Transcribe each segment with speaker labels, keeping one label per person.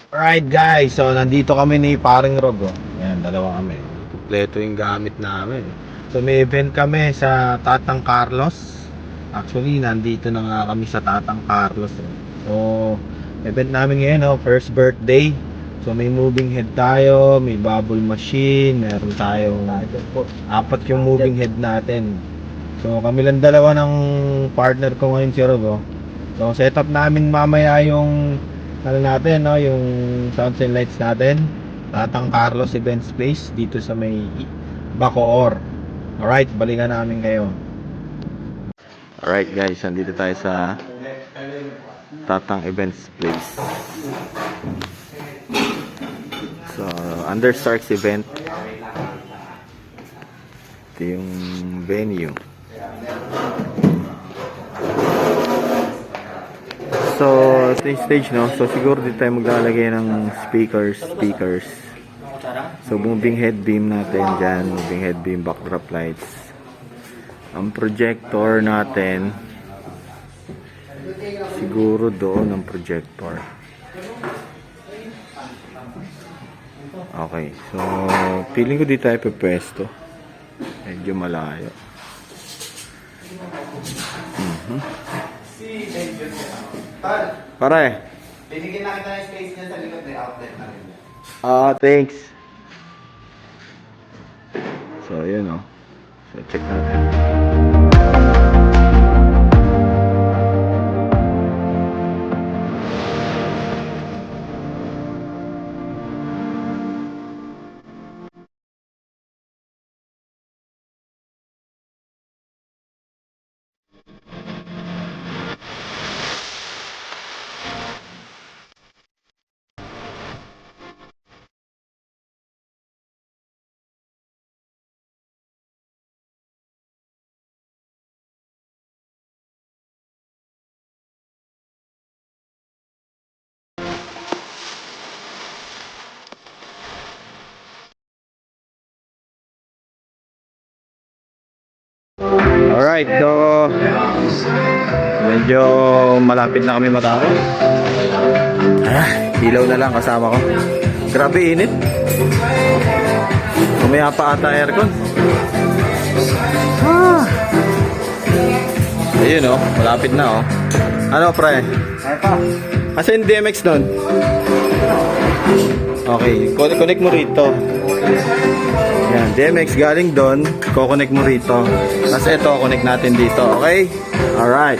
Speaker 1: Alright guys, so nandito kami ni Paring Rob. Ayan, dalawa kami. Kompleto yung gamit namin. So may event kami sa Tatang Carlos. Actually, nandito na nga kami sa Tatang Carlos. So, event namin ngayon, first birthday. So may moving head tayo, may bubble machine, meron tayong apat yung moving head natin. So kami lang dalawa ng partner ko ngayon si Rob. So setup namin mamaya yung natin, yung sounds and lights natin. Tatang Carlos Events Place dito sa may Bacoor. Alright, balikan namin kayo. Alright guys, nandito tayo sa Tatang Events Place. So, under Starks event. Ito yung venue. So, ito yung stage, no? So, siguro dito tayo maglalagay ng speakers. So, moving head beam natin dyan. Moving head beam, backdrop lights. Ang projector natin, siguro doon ang projector. Okay, so feeling ko dito tayo pepwesto. Medyo malayo. Pare,
Speaker 2: binigyan na kita ng space niya sa likod ng outlet na rin.
Speaker 1: thanks. So, yun So, check natin. Alright, so medyo malapit na kami matapos. Ilaw na lang kasama ko. Grabe init. Kumaya pa ata aircon. Ayun malapit na Ano pre? Asa yung DMX doon? Okay, connect mo rito. Yan, DMX galing doon, ko-connect mo rito. Tapos ito, connect natin dito, okay? Alright.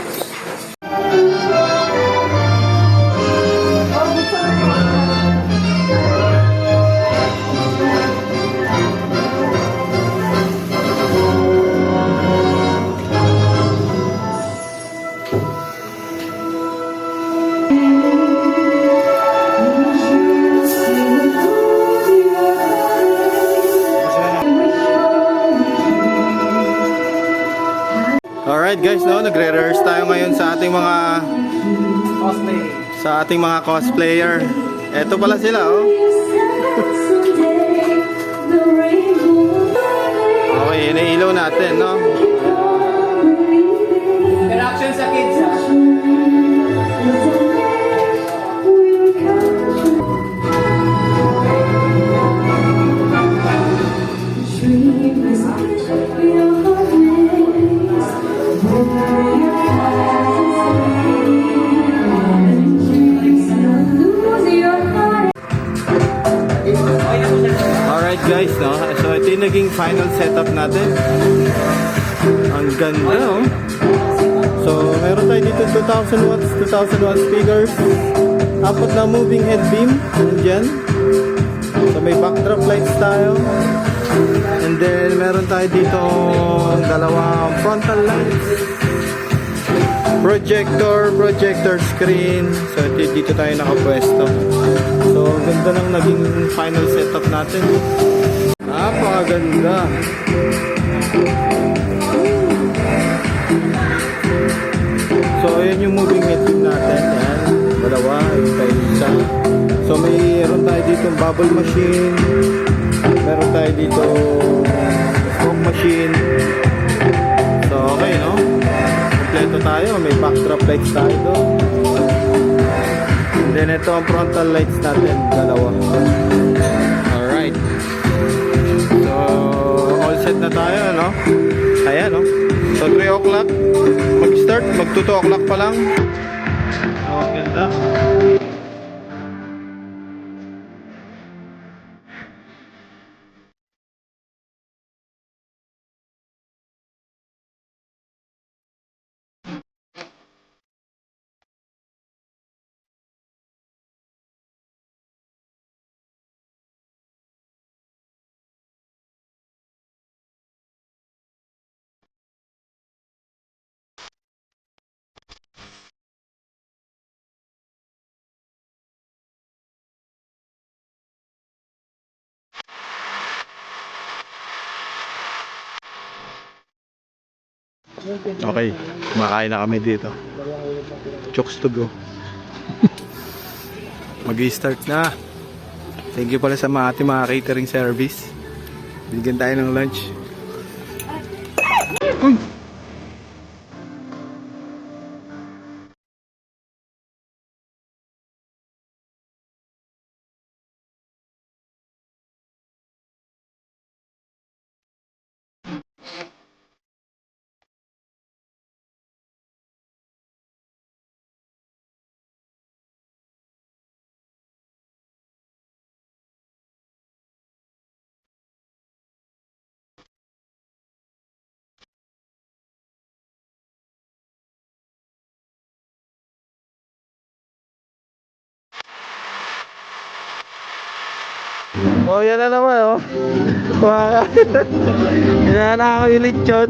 Speaker 1: Alright guys, nagre-rehearse tayo ngayon sa ating mga cosplayer. Eto pala sila, Okay, iniilaw natin,
Speaker 2: Interaction sa kids,
Speaker 1: Alright guys, so ito yung naging final setup natin. Ang ganda, So meron tayo dito 2,000 watts speakers, apat na moving head beam nandyan. So may backdrop lights tayo, and then meron tayo dito dalawang frontal lights, projector screen. So dito tayo nakapwesto. So ganda ng naging final setup natin. Napakaganda. So ayan yung moving head beam natin. Yan, dalawa, yung tayo isa. So mayroon tayo dito bubble machine, meron tayo dito tayo. May backdrop lights tayo doon. And then ito ang frontal lights natin, dalawa. Alright. So, all set na tayo, no? Ayan, no? So, 3 o'clock mag-start. Mag 2 o'clock pa lang. Oh, ganda. Okay, kumakain na kami dito. Chokes to go. Mag-i-start na. Thank you pala sa mga catering service. Bigyan tayo ng lunch. Uy! Oh, yan na naman, oh. Yan na ako yung lechon.